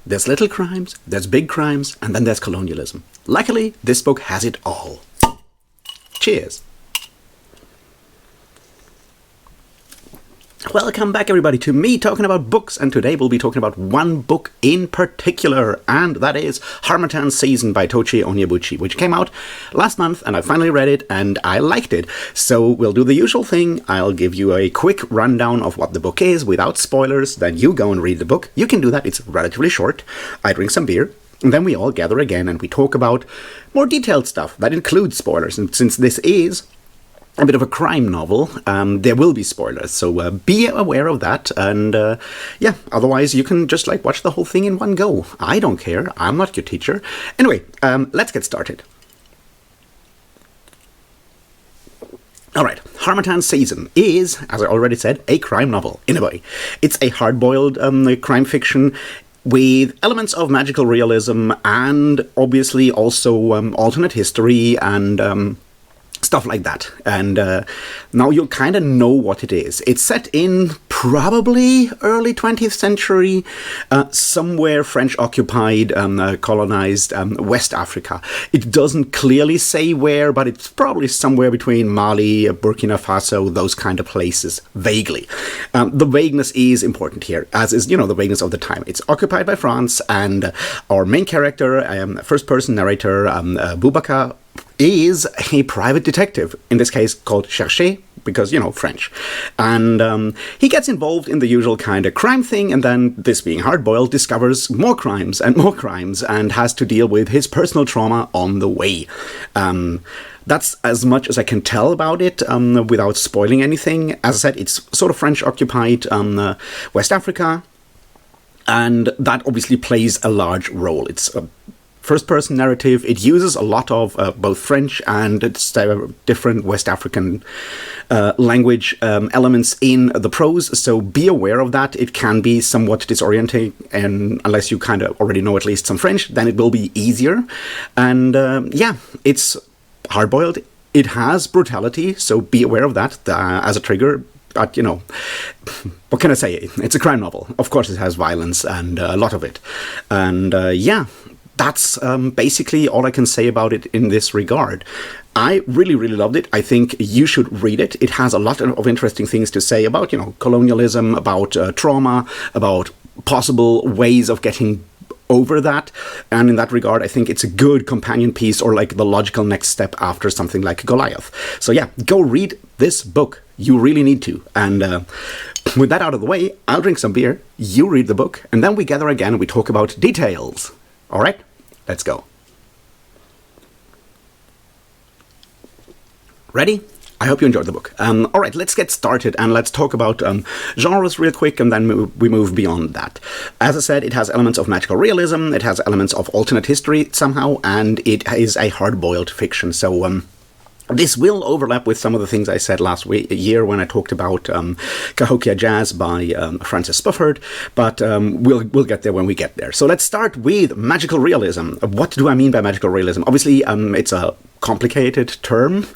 There's little crimes, there's big crimes, and then there's colonialism. Luckily, this book has it all. Cheers. Welcome back, everybody, to me talking about books, and today we'll be talking about one book in particular, and that is Harmattan Season by Tochi Onyebuchi, which came out last month, and I finally read it, and I liked it. So we'll do the usual thing. I'll give you a quick rundown of what the book is without spoilers, then you go and read the book. You can do that, it's relatively short. I drink some beer, and then we all gather again, and we talk about more detailed stuff that includes spoilers, and since this is a bit of a crime novel, there will be spoilers, so be aware of that, and yeah, otherwise you can just watch the whole thing in one go. I don't care, I'm not your teacher. Anyway, let's get started. Alright, Harmattan Season is, as I already said, a crime novel, in a way. It's a hard-boiled crime fiction with elements of magical realism and obviously also alternate history and stuff like that. And now you'll kind of know what it is. It's set in probably early 20th century, somewhere French-occupied, colonized West Africa. It doesn't clearly say where, but it's probably somewhere between Mali, Burkina Faso, those kind of places, vaguely. The vagueness is important here, as is, the vagueness of the time. It's occupied by France, and our main character, first-person narrator, Boubacar, is a private detective, in this case called Cherché, because, French. And he gets involved in the usual kind of crime thing, and then, this being hard-boiled, discovers more crimes, and has to deal with his personal trauma on the way. That's as much as I can tell about it without spoiling anything. As I said, it's sort of French-occupied West Africa, and that obviously plays a large role. It's a first-person narrative. It uses a lot of both French and different West African language elements in the prose, so be aware of that. It can be somewhat disorienting, and unless you kind of already know at least some French, then it will be easier. And yeah, it's hard-boiled. It has brutality, so be aware of that as a trigger. But, what can I say? It's a crime novel. Of course it has violence and a lot of it. And yeah, that's basically all I can say about it in this regard. I really, really loved it. I think you should read it. It has a lot of interesting things to say about, colonialism, about trauma, about possible ways of getting over that. And in that regard, I think it's a good companion piece, or the logical next step after something like Goliath. So yeah, go read this book. You really need to. And with that out of the way, I'll drink some beer, you read the book, and then we gather again and we talk about details. All right, let's go. Ready? I hope you enjoyed the book. All right, let's get started and let's talk about genres real quick, and then we move beyond that. As I said, it has elements of magical realism, it has elements of alternate history somehow, and it is a hard-boiled fiction. So this will overlap with some of the things I said last year when I talked about Cahokia Jazz by Francis Spufford, but we'll get there when we get there. So let's start with magical realism. What do I mean by magical realism? Obviously, it's a complicated term.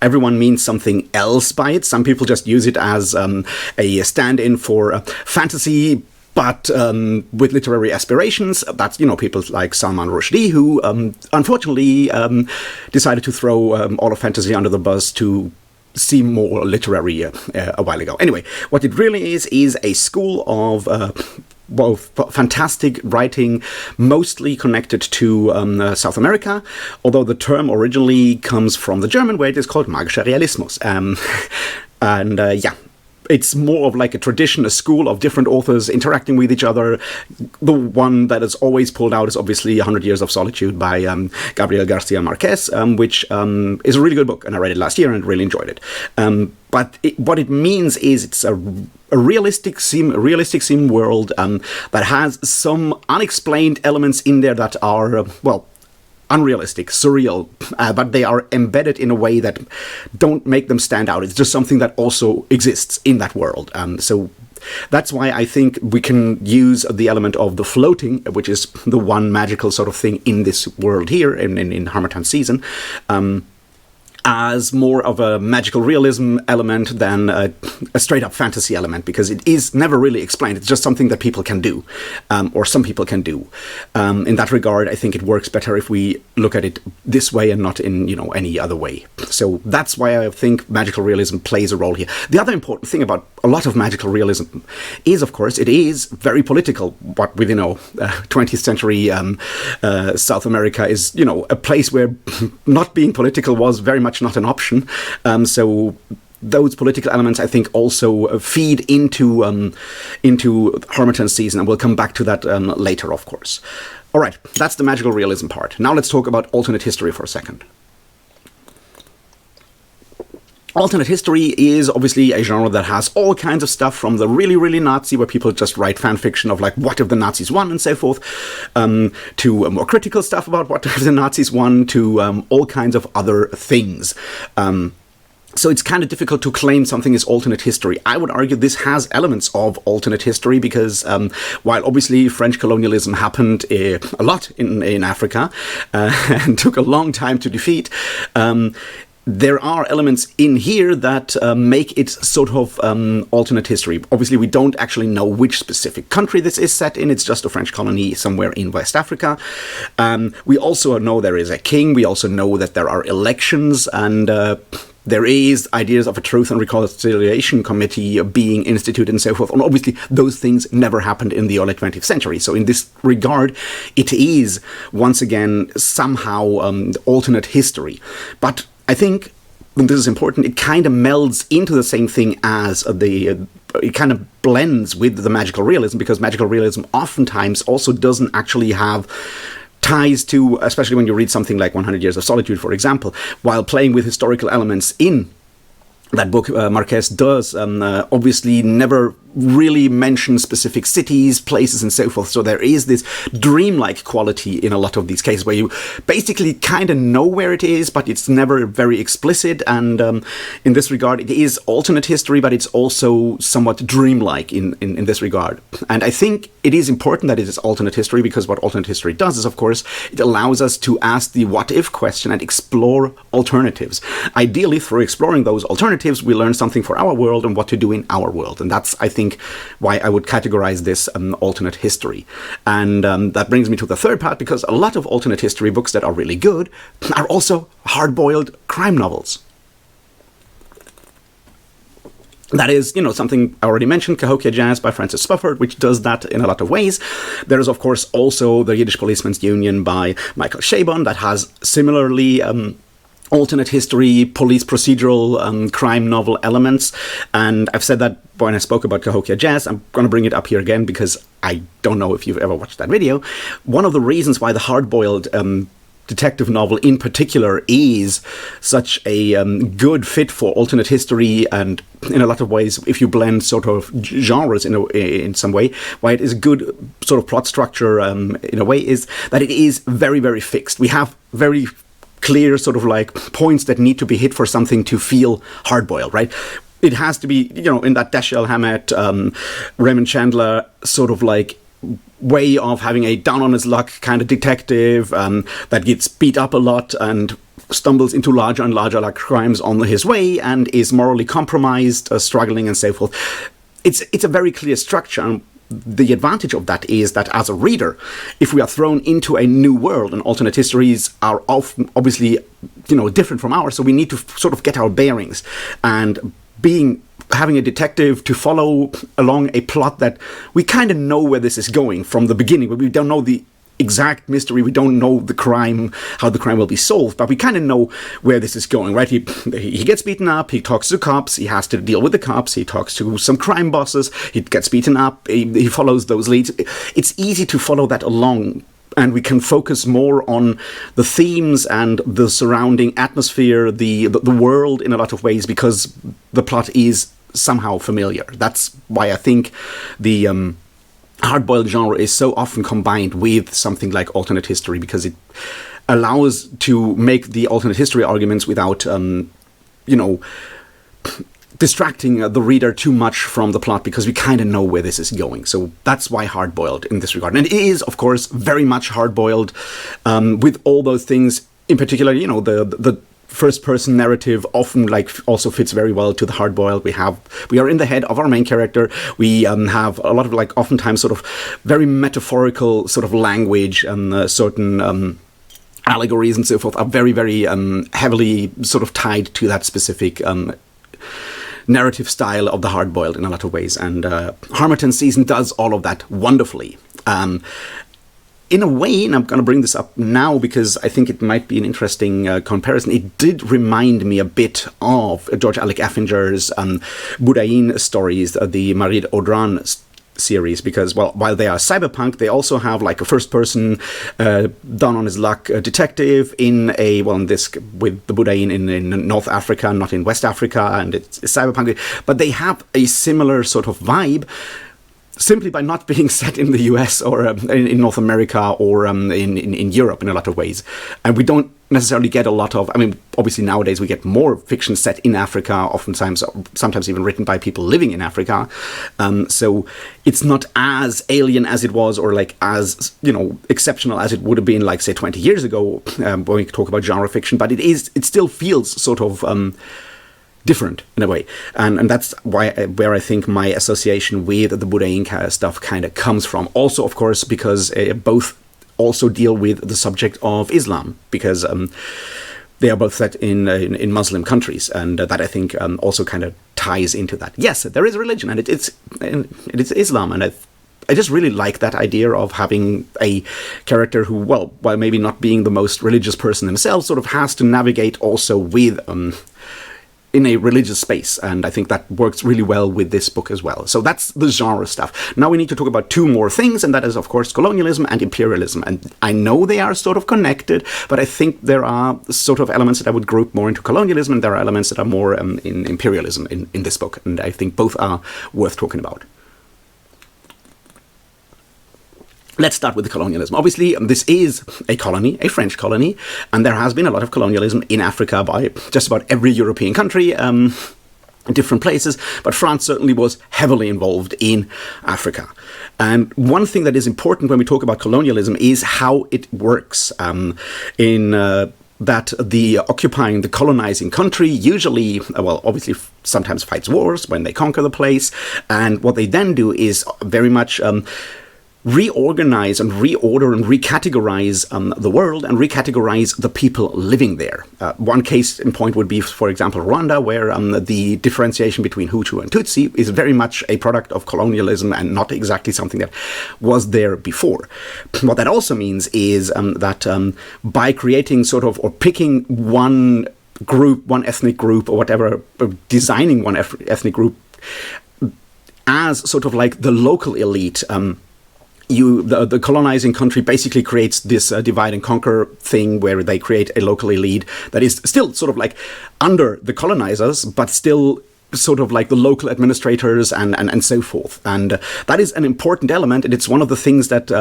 Everyone means something else by it. Some people just use it as a stand-in for fantasy, but with literary aspirations. That's, people like Salman Rushdie, who unfortunately decided to throw all of fantasy under the bus to seem more literary a while ago. Anyway, what it really is a school of both fantastic writing, mostly connected to South America, although the term originally comes from the German, where it is called Magischer Realismus. And yeah, it's more of a tradition, a school of different authors interacting with each other. The one that is always pulled out is obviously 100 Years of Solitude by Gabriel Garcia Marquez, which is a really good book, and I read it last year and really enjoyed it. But what it means is it's a realistic sim world that has some unexplained elements in there that are, unrealistic, surreal, but they are embedded in a way that don't make them stand out. It's just something that also exists in that world. So that's why I think we can use the element of the floating, which is the one magical sort of thing in this world here, in Harmattan Season, as more of a magical realism element than a straight-up fantasy element, because it is never really explained. It's just something that people can do, or some people can do. In that regard, I think it works better if we look at it this way and not in, any other way. So that's why I think magical realism plays a role here. The other important thing about a lot of magical realism is, of course, it is very political. What with 20th century South America is a place where not being political was very much not an option. So those political elements, I think, also feed into Harmattan season, and we'll come back to that later, of course. All right, that's the magical realism part. Now let's talk about alternate history for a second. Alternate history is obviously a genre that has all kinds of stuff, from the really, really Nazi, where people just write fan fiction of, like, what if the Nazis won and so forth, to more critical stuff about what if the Nazis won, to all kinds of other things. So it's kind of difficult to claim something is alternate history. I would argue this has elements of alternate history because while obviously French colonialism happened a lot in Africa and took a long time to defeat, there are elements in here that make it sort of alternate history. Obviously, we don't actually know which specific country this is set in. It's just a French colony somewhere in West Africa. We also know there is a king. We also know that there are elections, and there is ideas of a Truth and Reconciliation Committee being instituted and so forth. And obviously, those things never happened in the early 20th century. So in this regard, it is, once again, somehow alternate history. But I think, and this is important, it kind of melds into the same thing as it kind of blends with the magical realism, because magical realism oftentimes also doesn't actually have ties to, especially when you read something like 100 Years of Solitude, for example, while playing with historical elements in that book, Marquez does obviously never really mention specific cities, places, and so forth. So there is this dreamlike quality in a lot of these cases where you basically kind of know where it is, but it's never very explicit. And in this regard, it is alternate history, but it's also somewhat dreamlike in this regard. And I think it is important that it is alternate history, because what alternate history does is, of course, it allows us to ask the what-if question and explore alternatives. Ideally, through exploring those alternatives, we learn something for our world and what to do in our world. And that's, I think, why I would categorize this alternate history. And that brings me to the third part, because a lot of alternate history books that are really good are also hard-boiled crime novels. That is, something I already mentioned, Cahokia Jazz by Francis Spufford, which does that in a lot of ways. There is, of course, also The Yiddish Policeman's Union by Michael Chabon that has similarly alternate history, police procedural crime novel elements. And I've said that when I spoke about Cahokia Jazz. I'm going to bring it up here again because I don't know if you've ever watched that video. One of the reasons why the hard-boiled detective novel in particular is such a good fit for alternate history, and in a lot of ways, if you blend sort of genres in some way, why it is a good sort of plot structure in a way, is that it is very, very fixed. We have very clear sort of like points that need to be hit for something to feel hard-boiled, right? It has to be, in that Dashiell Hammett, Raymond Chandler sort of like way of having a down-on-his-luck kind of detective that gets beat up a lot and stumbles into larger and larger like crimes on his way and is morally compromised, struggling and so forth. It's a very clear structure, and the advantage of that is that as a reader, if we are thrown into a new world, and alternate histories are often obviously different from ours, so we need to sort of get our bearings, and having a detective to follow along a plot that we kind of know where this is going from the beginning, but we don't know the exact mystery, we don't know the crime, how the crime will be solved, but we kind of know where this is going, right? He gets beaten up, he talks to cops, he has to deal with the cops, he talks to some crime bosses, he gets beaten up, he follows those leads. It's easy to follow that along, and we can focus more on the themes and the surrounding atmosphere, the world in a lot of ways, because the plot is somehow familiar. That's why I think the hard-boiled genre is so often combined with something like alternate history, because it allows to make the alternate history arguments without, distracting the reader too much from the plot, because we kind of know where this is going. So that's why hard-boiled in this regard. And it is, of course, very much hard-boiled with all those things. In particular, the first-person narrative often also fits very well to the hard-boiled. We are in the head of our main character. We have a lot of oftentimes sort of very metaphorical sort of language, and certain allegories and so forth are very, very heavily sort of tied to that specific narrative style of the hard-boiled in a lot of ways. And Harmattan season does all of that wonderfully. In a way, and I'm going to bring this up now because I think it might be an interesting comparison, it did remind me a bit of George Alec Affinger's Boudin stories, the Marid Audran series, because, well, while they are cyberpunk, they also have like a first-person, down on his luck detective in this with the Boudin in North Africa, not in West Africa, and it's cyberpunk, but they have a similar sort of vibe, simply by not being set in the US or in North America or in Europe in a lot of ways. And we don't necessarily get a lot of, obviously nowadays we get more fiction set in Africa, oftentimes, sometimes even written by people living in Africa. So it's not as alien as it was, or as, exceptional as it would have been, say 20 years ago, when we talk about genre fiction, but it still feels sort of different in a way, and that's where I think my association with the Boudin stuff kind of comes from. Also, of course, because both also deal with the subject of Islam, because they are both set in Muslim countries, and that I think also kind of ties into that. Yes, there is religion, and it's Islam, and I just really like that idea of having a character who, well, while maybe not being the most religious person themselves, sort of has to navigate also with in a religious space, and I think that works really well with this book as well. So that's the genre stuff. Now we need to talk about two more things, and that is, of course, colonialism and imperialism. And I know they are sort of connected, but I think there are sort of elements that I would group more into colonialism, and there are elements that are more in imperialism in this book, and I think both are worth talking about. Let's start with the colonialism. Obviously, this is a colony, a French colony, and there has been a lot of colonialism in Africa by just about every European country, in different places, but France certainly was heavily involved in Africa. And one thing that is important when we talk about colonialism is how it works that the occupying, the colonizing country usually, obviously sometimes fights wars when they conquer the place, and what they then do is very much reorganize and reorder and recategorize the world and recategorize the people living there. One case in point would be, for example, Rwanda, where the differentiation between Hutu and Tutsi is very much a product of colonialism and not exactly something that was there before. What that also means is that by creating sort of, or picking one group, one ethnic group or whatever, designing one ethnic group as sort of like the local elite, the colonizing country basically creates this divide and conquer thing where they create a local elite that is still sort of like under the colonizers, but still sort of like the local administrators and so forth. And that is an important element, and it's one of the things that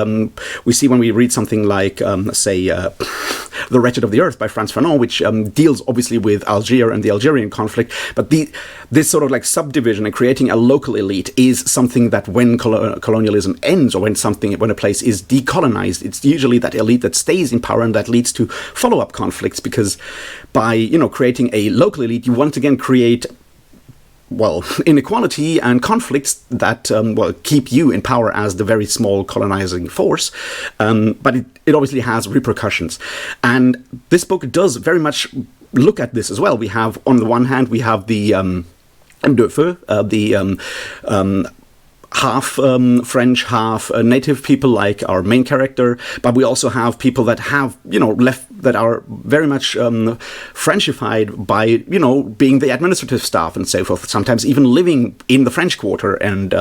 we see when we read something like, say, The Wretched of the Earth by Frantz Fanon, which deals obviously with Algiers and the Algerian conflict, but this sort of like subdivision and creating a local elite is something that when colonialism ends, or when a place is decolonized, it's usually that elite that stays in power, and that leads to follow-up conflicts, because by, creating a local elite, you once again create inequality and conflicts that, keep you in power as the very small colonizing force. But it obviously has repercussions. And this book does very much look at this as well. We have, on the one hand, we have the Mdeufe, the half French, half native people like our main character, but we also have people that have, that are very much Frenchified by, being the administrative staff and so forth, sometimes even living in the French Quarter, and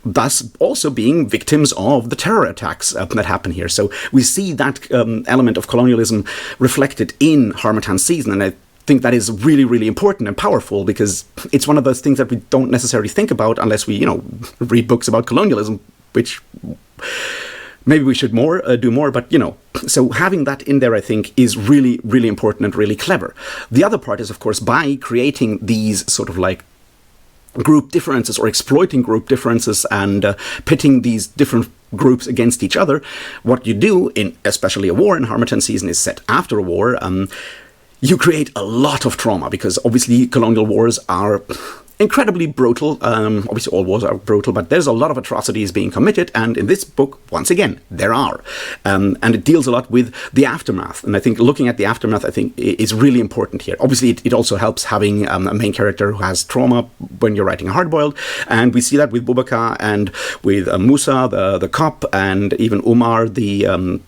thus also being victims of the terror attacks that happen here. So we see that element of colonialism reflected in Harmattan season, and I think that is really, really important and powerful, because it's one of those things that we don't necessarily think about unless we, read books about colonialism, which maybe we should do more, but, so having that in there, I think, is really, really important and really clever. The other part is, of course, by creating these sort of like group differences, or exploiting group differences and pitting these different groups against each other, what you do in, especially a war in Harmattan season, is set after a war, you create a lot of trauma, because obviously colonial wars are incredibly brutal. Obviously all wars are brutal, but there's a lot of atrocities being committed, and in this book, once again, there are. And it deals a lot with the aftermath, and I think looking at the aftermath, I think, is really important here. Obviously, it also helps having a main character who has trauma when you're writing a hardboiled, and we see that with Boubacar and with Musa, the cop, and even Umar, the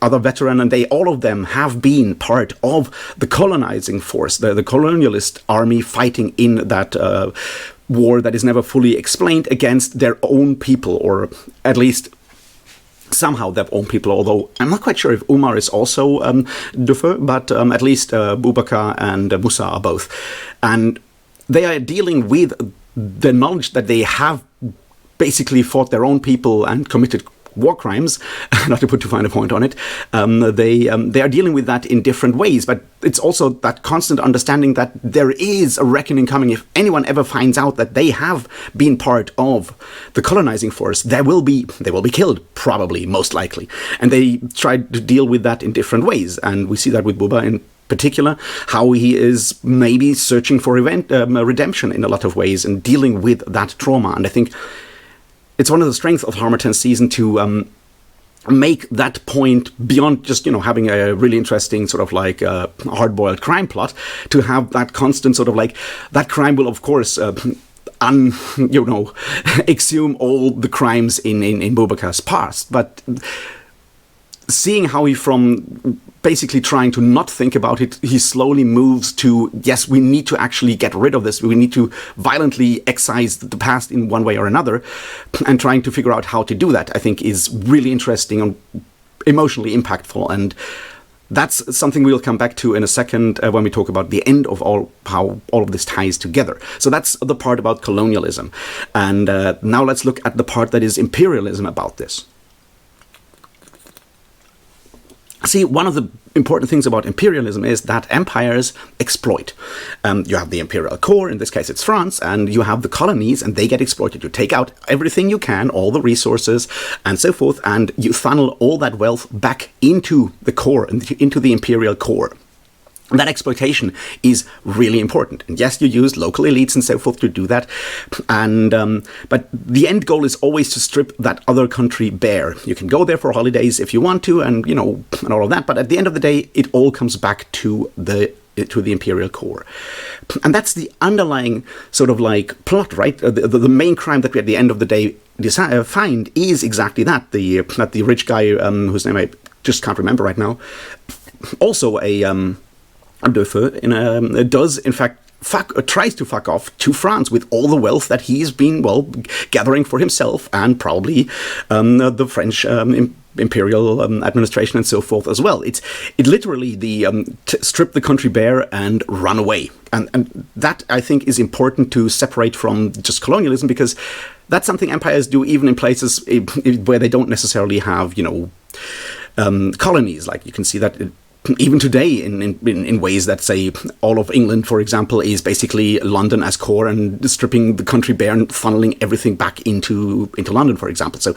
other veteran, and all of them have been part of the colonizing force, the colonialist army fighting in that war that is never fully explained against their own people, or at least somehow their own people, although I'm not quite sure if Umar is also Dufeu, but at least Boubacar and Musa are both. And they are dealing with the knowledge that they have basically fought their own people and committed war crimes, not to put too fine a point on it. They are dealing with that in different ways, but it's also that constant understanding that there is a reckoning coming. If anyone ever finds out that they have been part of the colonizing force, they will be killed, probably, most likely. And they try to deal with that in different ways, and we see that with Bouba in particular, how he is maybe searching for redemption in a lot of ways and dealing with that trauma. And I think it's one of the strengths of Harmattan season to make that point beyond just, having a really interesting sort of like hard-boiled crime plot, to have that constant sort of like, that crime will of course exhume all the crimes in Boubacar's past, but seeing how he, from basically trying to not think about it, he slowly moves to, yes, we need to actually get rid of this. We need to violently excise the past in one way or another, and trying to figure out how to do that, I think, is really interesting and emotionally impactful. And that's something we'll come back to in a second when we talk about the end of how all of this ties together. So that's the part about colonialism. And now let's look at the part that is imperialism about this. See, one of the important things about imperialism is that empires exploit. You have the imperial core, in this case it's France, and you have the colonies, and they get exploited. You take out everything you can, all the resources, and so forth, and you funnel all that wealth back into the core, into the imperial core. That exploitation is really important. And yes, you use local elites and so forth to do that. And but the end goal is always to strip that other country bare. You can go there for holidays if you want to, and and all of that. But at the end of the day, it all comes back to the imperial core. And that's the underlying sort of like plot, right? The main crime that we at the end of the day find is exactly that. That the rich guy, whose name I just can't remember right now, also a Dufeu, does in fact tries to fuck off to France with all the wealth that he's been gathering for himself, and probably the French imperial administration and so forth as well. It literally strip the country bare and run away, and that, I think, is important to separate from just colonialism, because that's something empires do even in places where they don't necessarily have colonies. Like you can see that even today in ways that, say, all of England, for example, is basically London as core, and stripping the country bare and funneling everything back into London, for example. So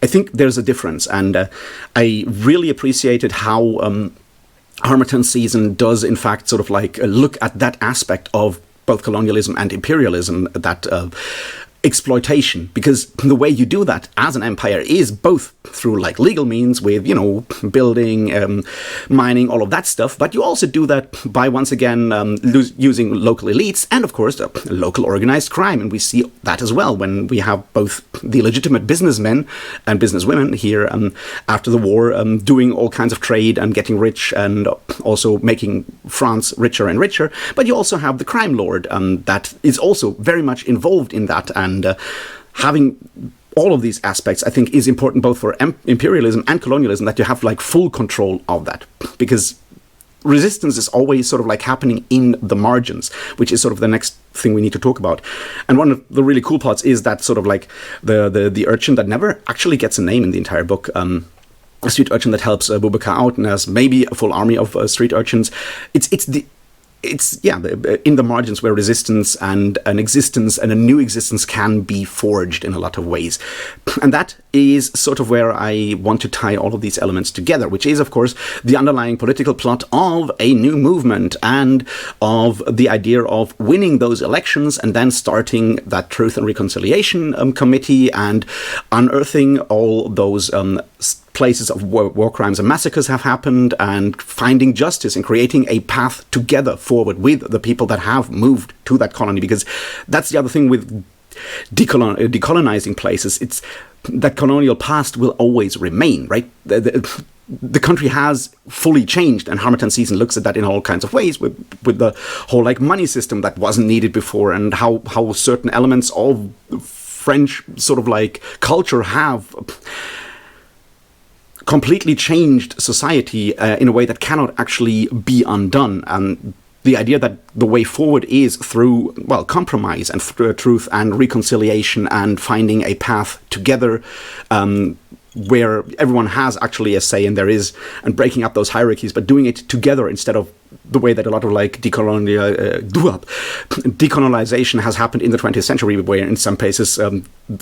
I think there's a difference, and I really appreciated how Harmattan season does, in fact, sort of like look at that aspect of both colonialism and imperialism, that exploitation, because the way you do that as an empire is both through like legal means with building, mining, all of that stuff, but you also do that by once again using local elites and of course local organized crime. And we see that as well when we have both the legitimate businessmen and businesswomen here after the war doing all kinds of trade and getting rich and also making France richer and richer, but you also have the crime lord that is also very much involved in that. And having all of these aspects, I think, is important both for imperialism and colonialism, that you have like full control of that, because resistance is always sort of like happening in the margins, which is sort of the next thing we need to talk about. And one of the really cool parts is that sort of like the urchin that never actually gets a name in the entire book, a street urchin that helps Boubacar out and has maybe a full army of street urchins. it's, yeah, in the margins where resistance and an existence and a new existence can be forged in a lot of ways. And that is sort of where I want to tie all of these elements together, which is, of course, the underlying political plot of a new movement and of the idea of winning those elections and then starting that Truth and Reconciliation Committee and unearthing all those places of war crimes and massacres have happened, and finding justice and creating a path together forward with the people that have moved to that colony. Because that's the other thing with decolonizing places. It's that colonial past will always remain, right? The country has fully changed, and Harmattan season looks at that in all kinds of ways, with the whole like money system that wasn't needed before, and how certain elements of French sort of like culture have completely changed society in a way that cannot actually be undone. And the idea that the way forward is through, well, compromise and through truth and reconciliation and finding a path together where everyone has actually a say, and there is, and breaking up those hierarchies, but doing it together instead of the way that a lot of like decolonization has happened in the 20th century, where in some places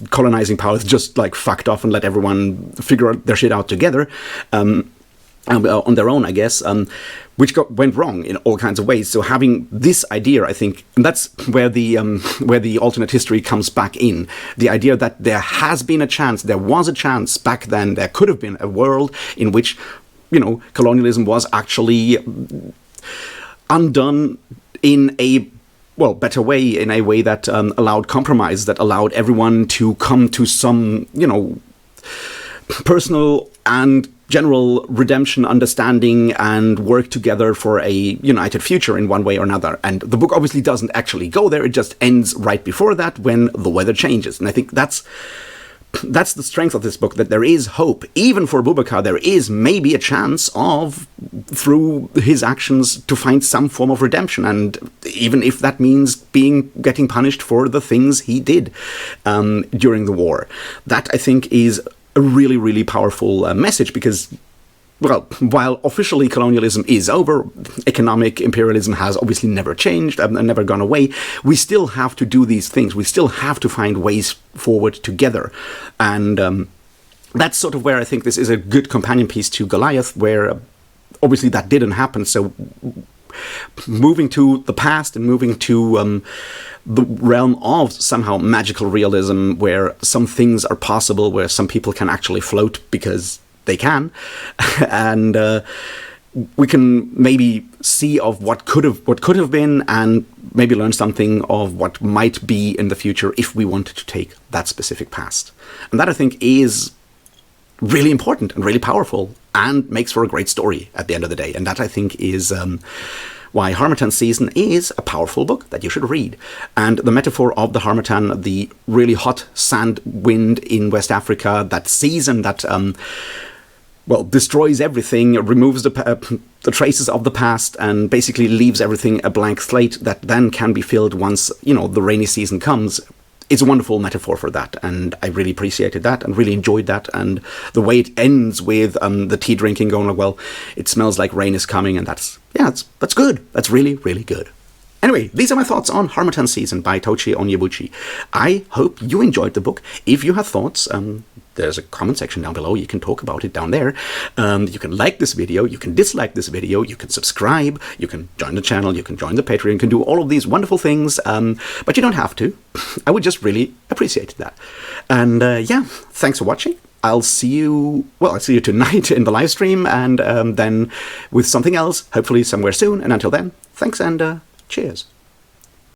colonizing powers just like fucked off and let everyone figure their shit out together on their own, I guess, which went wrong in all kinds of ways. So having this idea, I think, and that's where the alternate history comes back in, the idea that there has been a chance, there was a chance back then, there could have been a world in which, you know, colonialism was actually undone in a, well, better way, in a way that allowed compromise, that allowed everyone to come to some, you know, personal and general redemption, understanding, and work together for a united future in one way or another. And the book obviously doesn't actually go there, it just ends right before that when the weather changes. And I think that's the strength of this book, that there is hope. Even for Boubacar, there is maybe a chance of, through his actions, to find some form of redemption. And even if that means getting punished for the things he did during the war. That, I think, is a really, really powerful message, because, well, while officially colonialism is over, economic imperialism has obviously never changed and never gone away, we still have to do these things. We still have to find ways forward together. And that's sort of where I think this is a good companion piece to Goliath, where obviously that didn't happen. So moving to the past and moving to the realm of somehow magical realism, where some things are possible, where some people can actually float because they can, and we can maybe see of what could have been, and maybe learn something of what might be in the future if we wanted to take that specific past. And that, I think, is really important and really powerful, and makes for a great story at the end of the day. And that, I think, is why Harmattan Season is a powerful book that you should read. And the metaphor of the Harmattan, the really hot sand wind in West Africa, that season that destroys everything, removes the traces of the past, and basically leaves everything a blank slate that then can be filled once, the rainy season comes. It's a wonderful metaphor for that, and I really appreciated that and really enjoyed that. And the way it ends with the tea drinking going like, well, it smells like rain is coming, and that's good. That's really, really good. Anyway, these are my thoughts on Harmattan Season by Tochi Onyebuchi. I hope you enjoyed the book. If you have thoughts, there's a comment section down below. You can talk about it down there. You can like this video. You can dislike this video. You can subscribe. You can join the channel. You can join the Patreon. You can do all of these wonderful things, but you don't have to. I would just really appreciate that. And thanks for watching. I'll see you tonight in the live stream, and then with something else, hopefully somewhere soon. And until then, thanks and cheers.